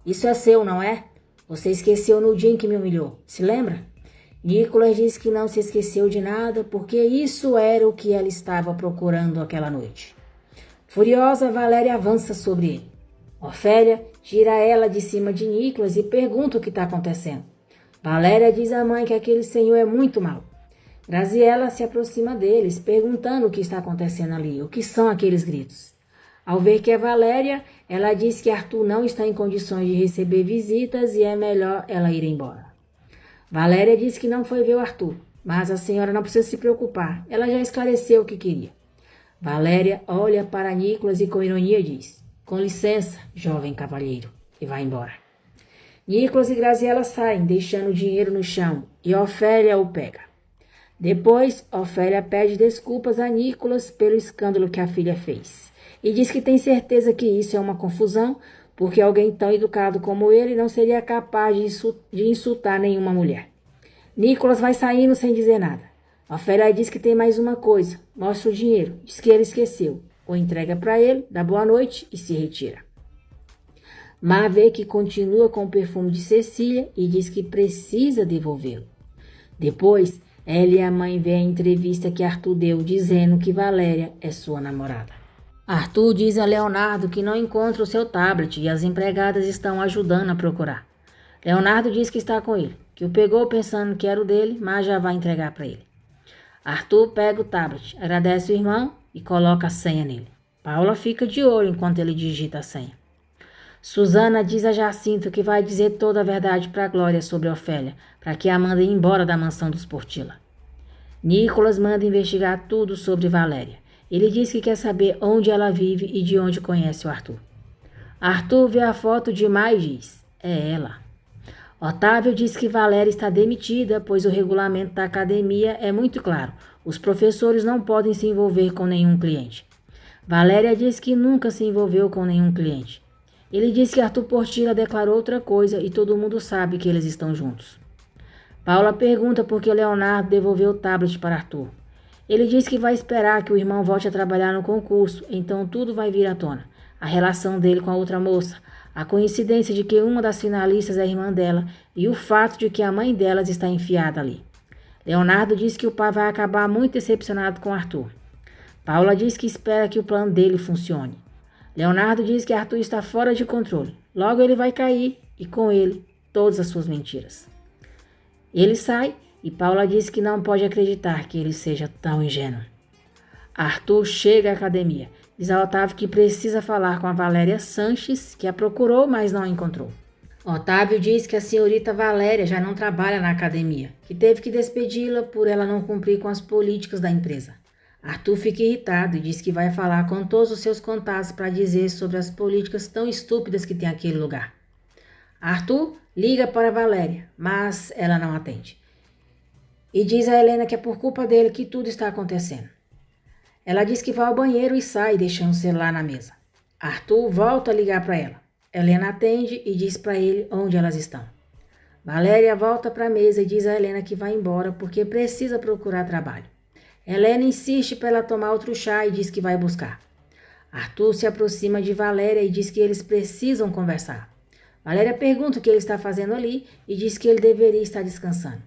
isso é seu, não é? Você esqueceu no dia em que me humilhou, se lembra? Nicolas diz que não se esqueceu de nada porque isso era o que ela estava procurando aquela noite. Furiosa, Valéria avança sobre ele. Ofélia tira ela de cima de Nicolas e pergunta o que está acontecendo. Valéria diz à mãe que aquele senhor é muito mau. Graziela se aproxima deles, perguntando o que está acontecendo ali, o que são aqueles gritos. Ao ver que é Valéria, ela diz que Arthur não está em condições de receber visitas e é melhor ela ir embora. Valéria diz que não foi ver o Arthur, mas a senhora não precisa se preocupar, ela já esclareceu o que queria. Valéria olha para Nicolas e com ironia diz: com licença, jovem cavalheiro, e vai embora. Nicolas e Graziela saem, deixando o dinheiro no chão, e Ofélia o pega. Depois, Ofélia pede desculpas a Nicolas pelo escândalo que a filha fez e diz que tem certeza que isso é uma confusão, porque alguém tão educado como ele não seria capaz de insultar nenhuma mulher. Nicolas vai saindo sem dizer nada. Ofélia diz que tem mais uma coisa, mostra o dinheiro, diz que ele esqueceu, ou entrega para ele, dá boa noite e se retira. Má vê que continua com o perfume de Cecília e diz que precisa devolvê-lo. Depois, ela e a mãe veem a entrevista que Arthur deu dizendo que Valéria é sua namorada. Arthur diz a Leonardo que não encontra o seu tablet e as empregadas estão ajudando a procurar. Leonardo diz que está com ele, que o pegou pensando que era o dele, mas já vai entregar para ele. Arthur pega o tablet, agradece o irmão e coloca a senha nele. Paula fica de olho enquanto ele digita a senha. Susana diz a Jacinto que vai dizer toda a verdade para Glória sobre Ofélia, para que a mandem embora da mansão dos Portilla. Nicolas manda investigar tudo sobre Valéria. Ele diz que quer saber onde ela vive e de onde conhece o Arthur. Arthur vê a foto de Má e diz, é ela. Otávio diz que Valéria está demitida, pois o regulamento da academia é muito claro. Os professores não podem se envolver com nenhum cliente. Valéria diz que nunca se envolveu com nenhum cliente. Ele diz que Arthur Portilla declarou outra coisa e todo mundo sabe que eles estão juntos. Paula pergunta por que Leonardo devolveu o tablet para Arthur. Ele diz que vai esperar que o irmão volte a trabalhar no concurso, então tudo vai vir à tona. A relação dele com a outra moça, a coincidência de que uma das finalistas é a irmã dela e o fato de que a mãe delas está enfiada ali. Leonardo diz que o pai vai acabar muito decepcionado com Arthur. Paula diz que espera que o plano dele funcione. Leonardo diz que Arthur está fora de controle. Logo ele vai cair e com ele todas as suas mentiras. Ele sai e Paula diz que não pode acreditar que ele seja tão ingênuo. Arthur chega à academia. Diz a Otávio que precisa falar com a Valéria Sanches, que a procurou, mas não a encontrou. Otávio diz que a senhorita Valéria já não trabalha na academia, que teve que despedi-la por ela não cumprir com as políticas da empresa. Arthur fica irritado e diz que vai falar com todos os seus contatos para dizer sobre as políticas tão estúpidas que tem aquele lugar. Arthur liga para Valéria, mas ela não atende. E diz a Helena que é por culpa dele que tudo está acontecendo. Ela diz que vai ao banheiro e sai, deixando o celular na mesa. Arthur volta a ligar para ela. Helena atende e diz para ele onde elas estão. Valéria volta para a mesa e diz a Helena que vai embora porque precisa procurar trabalho. Helena insiste para ela tomar outro chá e diz que vai buscar. Arthur se aproxima de Valéria e diz que eles precisam conversar. Valéria pergunta o que ele está fazendo ali e diz que ele deveria estar descansando.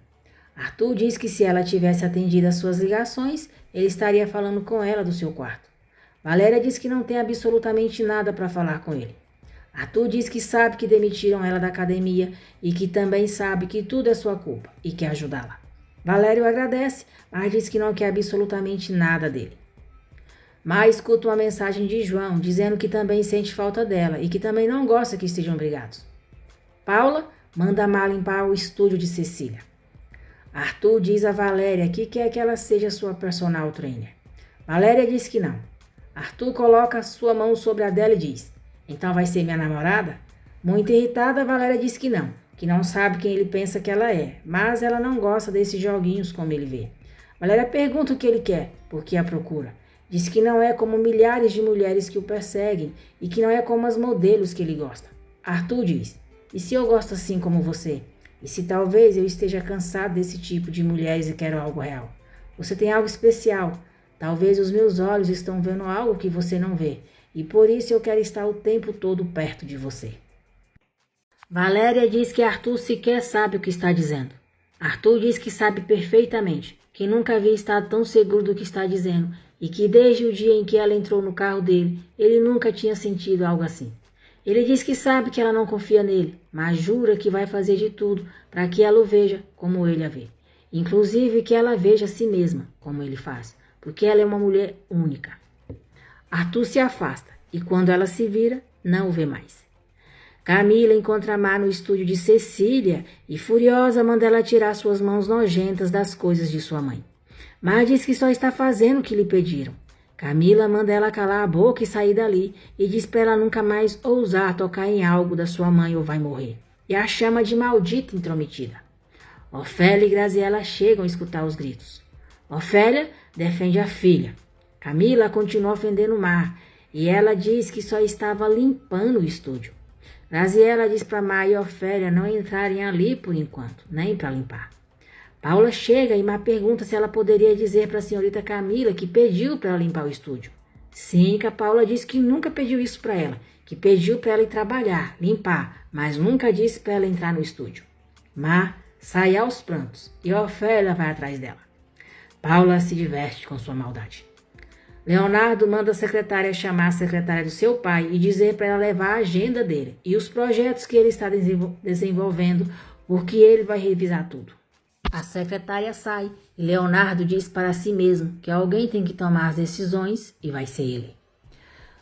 Arthur diz que se ela tivesse atendido às suas ligações, ele estaria falando com ela do seu quarto. Valéria diz que não tem absolutamente nada para falar com ele. Arthur diz que sabe que demitiram ela da academia e que também sabe que tudo é sua culpa e quer ajudá-la. Valéria o agradece, mas diz que não quer absolutamente nada dele. Má escuta uma mensagem de João dizendo que também sente falta dela e que também não gosta que estejam brigados. Paula manda Má limpar o estúdio de Cecília. Arthur diz a Valéria que quer que ela seja sua personal trainer. Valéria diz que não. Arthur coloca sua mão sobre a dela e diz, então vai ser minha namorada? Muito irritada, Valéria diz que não sabe quem ele pensa que ela é, mas ela não gosta desses joguinhos como ele vê. Valéria pergunta o que ele quer, por que a procura. Diz que não é como milhares de mulheres que o perseguem e que não é como as modelos que ele gosta. Arthur diz, e se eu gosto assim como você? E se talvez eu esteja cansado desse tipo de mulheres e quero algo real? Você tem algo especial. Talvez os meus olhos estão vendo algo que você não vê. E por isso eu quero estar o tempo todo perto de você. Valéria diz que Arthur sequer sabe o que está dizendo. Arthur diz que sabe perfeitamente, que nunca havia estado tão seguro do que está dizendo e que desde o dia em que ela entrou no carro dele, ele nunca tinha sentido algo assim. Ele diz que sabe que ela não confia nele, mas jura que vai fazer de tudo para que ela o veja como ele a vê. Inclusive que ela veja a si mesma como ele faz, porque ela é uma mulher única. Arthur se afasta e quando ela se vira, não o vê mais. Camila encontra Má no estúdio de Cecília e, furiosa, manda ela tirar suas mãos nojentas das coisas de sua mãe. Má diz que só está fazendo o que lhe pediram. Camila manda ela calar a boca e sair dali e diz para ela nunca mais ousar tocar em algo da sua mãe ou vai morrer. E a chama de maldita intrometida. Ofélia e Graziella chegam a escutar os gritos. Ofélia defende a filha. Camila continua ofendendo Mar e ela diz que só estava limpando o estúdio. Graziela diz para Mar e Ofélia não entrarem ali por enquanto, nem para limpar. Paula chega e Mar pergunta se ela poderia dizer para a senhorita Camila que pediu para ela limpar o estúdio. Sim, que a Paula disse que nunca pediu isso para ela, que pediu para ela ir trabalhar, limpar, mas nunca disse para ela entrar no estúdio. Mar sai aos prantos e Ofélia vai atrás dela. Paula se diverte com sua maldade. Leonardo manda a secretária chamar a secretária do seu pai e dizer para ela levar a agenda dele e os projetos que ele está desenvolvendo, porque ele vai revisar tudo. A secretária sai e Leonardo diz para si mesmo que alguém tem que tomar as decisões e vai ser ele.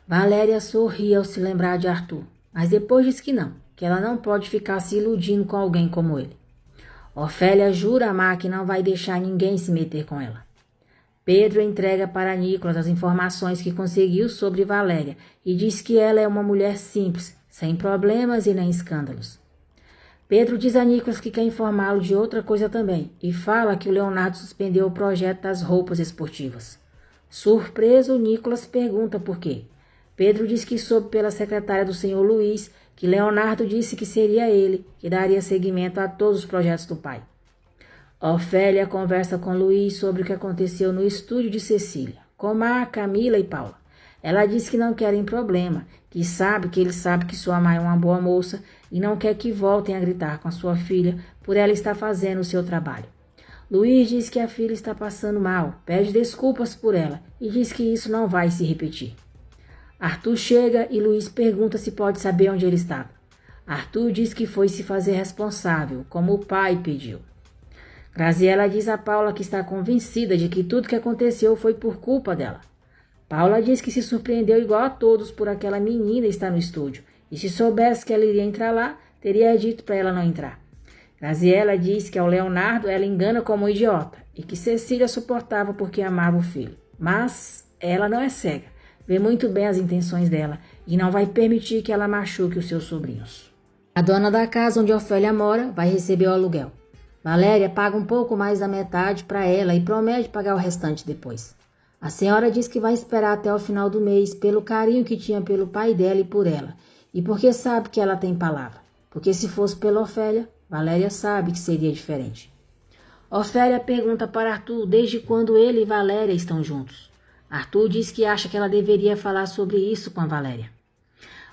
Valéria sorri ao se lembrar de Arthur, mas depois diz que não, que ela não pode ficar se iludindo com alguém como ele. Ofélia jura a Mar que não vai deixar ninguém se meter com ela. Pedro entrega para Nicolas as informações que conseguiu sobre Valéria e diz que ela é uma mulher simples, sem problemas e nem escândalos. Pedro diz a Nicolas que quer informá-lo de outra coisa também e fala que o Leonardo suspendeu o projeto das roupas esportivas. Surpreso, Nicolas pergunta por quê. Pedro diz que soube pela secretária do senhor Luiz que Leonardo disse que seria ele que daria seguimento a todos os projetos do pai. Ofélia conversa com Luiz sobre o que aconteceu no estúdio de Cecília, com Mar, Camila e Paula. Ela diz que não querem problema, que ele sabe que sua mãe é uma boa moça e não quer que voltem a gritar com a sua filha por ela estar fazendo o seu trabalho. Luiz diz que a filha está passando mal, pede desculpas por ela e diz que isso não vai se repetir. Arthur chega e Luiz pergunta se pode saber onde ele estava. Arthur diz que foi se fazer responsável, como o pai pediu. Graziela diz a Paula que está convencida de que tudo que aconteceu foi por culpa dela. Paula diz que se surpreendeu igual a todos por aquela menina estar no estúdio, e se soubesse que ela iria entrar lá, teria dito para ela não entrar. Graziela diz que ao Leonardo ela engana como um idiota, e que Cecília suportava porque amava o filho. Mas ela não é cega, vê muito bem as intenções dela, e não vai permitir que ela machuque os seus sobrinhos. A dona da casa onde Ofélia mora vai receber o aluguel. Valéria paga um pouco mais da metade para ela e promete pagar o restante depois. A senhora diz que vai esperar até o final do mês pelo carinho que tinha pelo pai dela e por ela, e porque sabe que ela tem palavra. Porque se fosse pela Ofélia, Valéria sabe que seria diferente. Ofélia pergunta para Arthur desde quando ele e Valéria estão juntos. Arthur diz que acha que ela deveria falar sobre isso com a Valéria.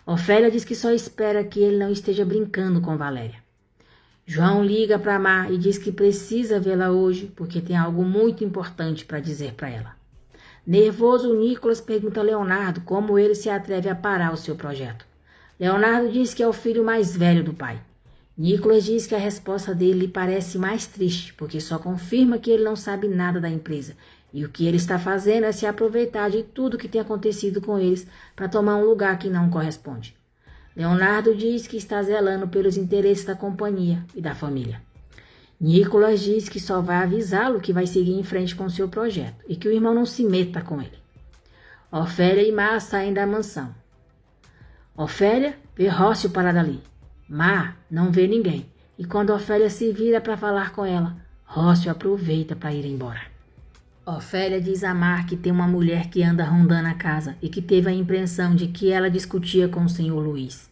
Ofélia diz que só espera que ele não esteja brincando com Valéria. João liga para Mar e diz que precisa vê-la hoje porque tem algo muito importante para dizer para ela. Nervoso, Nicolas pergunta a Leonardo como ele se atreve a parar o seu projeto. Leonardo diz que é o filho mais velho do pai. Nicolas diz que a resposta dele lhe parece mais triste, porque só confirma que ele não sabe nada da empresa, e o que ele está fazendo é se aproveitar de tudo que tem acontecido com eles para tomar um lugar que não corresponde. Leonardo diz que está zelando pelos interesses da companhia e da família. Nicolas diz que só vai avisá-lo que vai seguir em frente com seu projeto e que o irmão não se meta com ele. Ofélia e Mar saem da mansão. Ofélia vê Rócio parado ali. Mar não vê ninguém e quando Ofélia se vira para falar com ela, Rócio aproveita para ir embora. Ofélia diz a Mar que tem uma mulher que anda rondando a casa e que teve a impressão de que ela discutia com o senhor Luiz.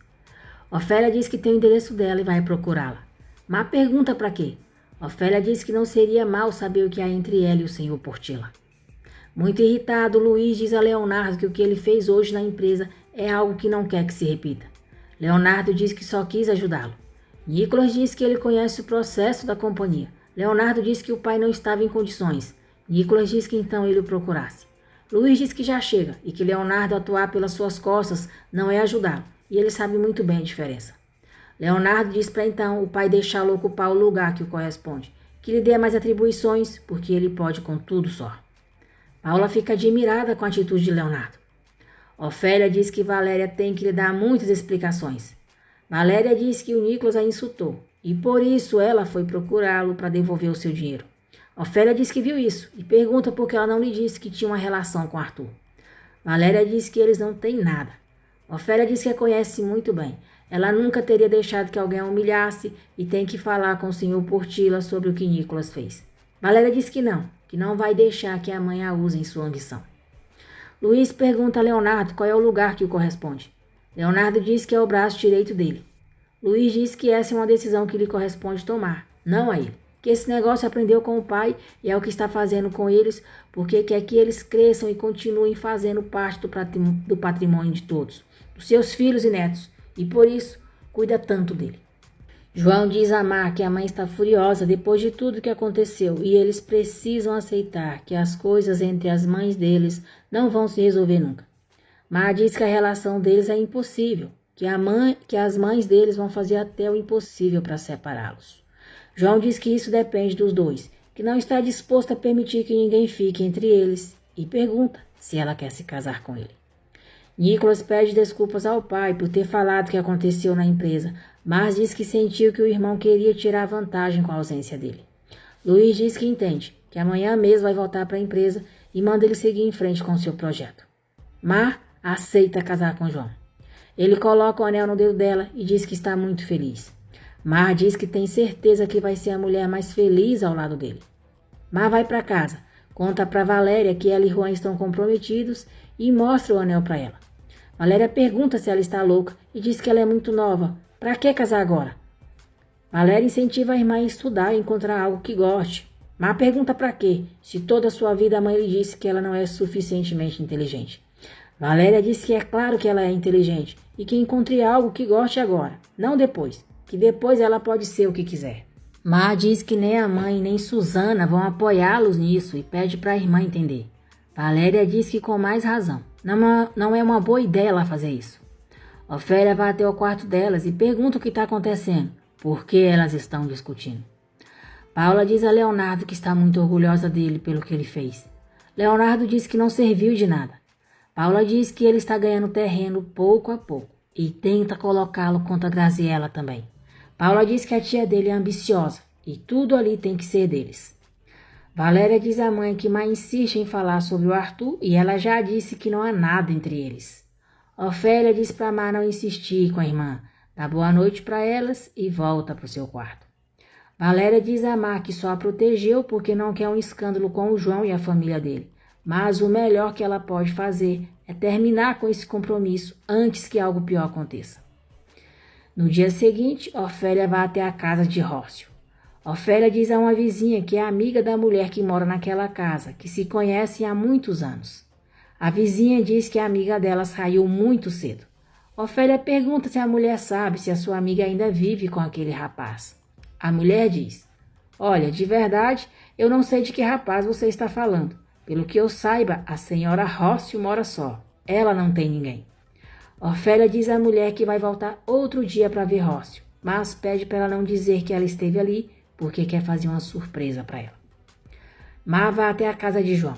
Ofélia diz que tem o endereço dela e vai procurá-la. Mar pergunta para quê? Ofélia diz que não seria mal saber o que há entre ela e o senhor Portilla. Muito irritado, Luiz diz a Leonardo que o que ele fez hoje na empresa é algo que não quer que se repita. Leonardo diz que só quis ajudá-lo. Nicolas diz que ele conhece o processo da companhia. Leonardo diz que o pai não estava em condições. Nicolas diz que então ele o procurasse. Luiz diz que já chega e que Leonardo atuar pelas suas costas não é ajudá-lo, e ele sabe muito bem a diferença. Leonardo diz para então o pai deixá-lo ocupar o lugar que o corresponde, que lhe dê mais atribuições, porque ele pode com tudo só. Paula fica admirada com a atitude de Leonardo. Ofélia diz que Valéria tem que lhe dar muitas explicações. Valéria diz que o Nicolas a insultou, e por isso ela foi procurá-lo para devolver o seu dinheiro. Ofélia diz que viu isso e pergunta por que ela não lhe disse que tinha uma relação com Arthur. Valéria diz que eles não têm nada. Ofélia diz que a conhece muito bem. Ela nunca teria deixado que alguém a humilhasse e tem que falar com o senhor Portilla sobre o que Nicolas fez. Valéria diz que que não vai deixar que a mãe a use em sua ambição. Luiz pergunta a Leonardo qual é o lugar que o corresponde. Leonardo diz que é o braço direito dele. Luiz diz que essa é uma decisão que lhe corresponde tomar, não a ele. Que esse negócio aprendeu com o pai e é o que está fazendo com eles, porque quer que eles cresçam e continuem fazendo parte do patrimônio de todos, dos seus filhos e netos, e por isso cuida tanto dele. João diz a Mar que a mãe está furiosa depois de tudo que aconteceu e eles precisam aceitar que as coisas entre as mães deles não vão se resolver nunca. Mar diz que a relação deles é impossível, que as mães deles vão fazer até o impossível para separá-los. João diz que isso depende dos dois, que não está disposto a permitir que ninguém fique entre eles e pergunta se ela quer se casar com ele. Nicolas pede desculpas ao pai por ter falado o que aconteceu na empresa, mas diz que sentiu que o irmão queria tirar vantagem com a ausência dele. Luiz diz que entende, que amanhã mesmo vai voltar para a empresa e manda ele seguir em frente com o seu projeto. Mar aceita casar com João. Ele coloca o anel no dedo dela e diz que está muito feliz. Mar diz que tem certeza que vai ser a mulher mais feliz ao lado dele. Mar vai para casa, conta para Valéria que ela e Juan estão comprometidos e mostra o anel para ela. Valéria pergunta se ela está louca e diz que ela é muito nova. Para que casar agora? Valéria incentiva a irmã a estudar e encontrar algo que goste. Mar pergunta para quê, se toda a sua vida a mãe lhe disse que ela não é suficientemente inteligente. Valéria diz que é claro que ela é inteligente e que encontre algo que goste agora, não depois, que depois ela pode ser o que quiser. Mar diz que nem a mãe nem Susana vão apoiá-los nisso e pede para a irmã entender. Valéria diz que com mais razão, não é uma boa ideia ela fazer isso. Ofélia vai até o quarto delas e pergunta o que está acontecendo, por que elas estão discutindo. Paula diz a Leonardo que está muito orgulhosa dele pelo que ele fez. Leonardo diz que não serviu de nada. Paula diz que ele está ganhando terreno pouco a pouco e tenta colocá-lo contra Graziella também. Paula diz que a tia dele é ambiciosa e tudo ali tem que ser deles. Valéria diz à mãe que Má insiste em falar sobre o Arthur e ela já disse que não há nada entre eles. Ofélia diz para Má não insistir com a irmã, dá boa noite para elas e volta para o seu quarto. Valéria diz a Má que só a protegeu porque não quer um escândalo com o João e a família dele. Mas o melhor que ela pode fazer é terminar com esse compromisso antes que algo pior aconteça. No dia seguinte, Ofélia vai até a casa de Rócio. Ofélia diz a uma vizinha que é amiga da mulher que mora naquela casa, que se conhecem há muitos anos. A vizinha diz que a amiga dela saiu muito cedo. Ofélia pergunta se a mulher sabe se a sua amiga ainda vive com aquele rapaz. A mulher diz: olha, de verdade, eu não sei de que rapaz você está falando. Pelo que eu saiba, a senhora Rócio mora só. Ela não tem ninguém. Ofélia diz à mulher que vai voltar outro dia para ver Rócio, mas pede para ela não dizer que ela esteve ali, porque quer fazer uma surpresa para ela. Má vai até a casa de João.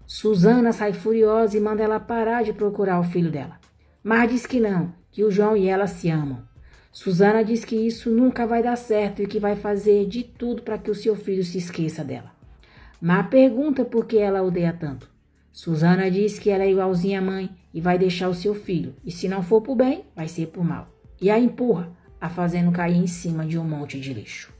Susana sai furiosa e manda ela parar de procurar o filho dela. Má diz que não, que o João e ela se amam. Susana diz que isso nunca vai dar certo e que vai fazer de tudo para que o seu filho se esqueça dela. Má pergunta por que ela odeia tanto. Susana diz que ela é igualzinha à mãe e vai deixar o seu filho, e se não for por bem, vai ser por mal. E a empurra, a fazendo cair em cima de um monte de lixo.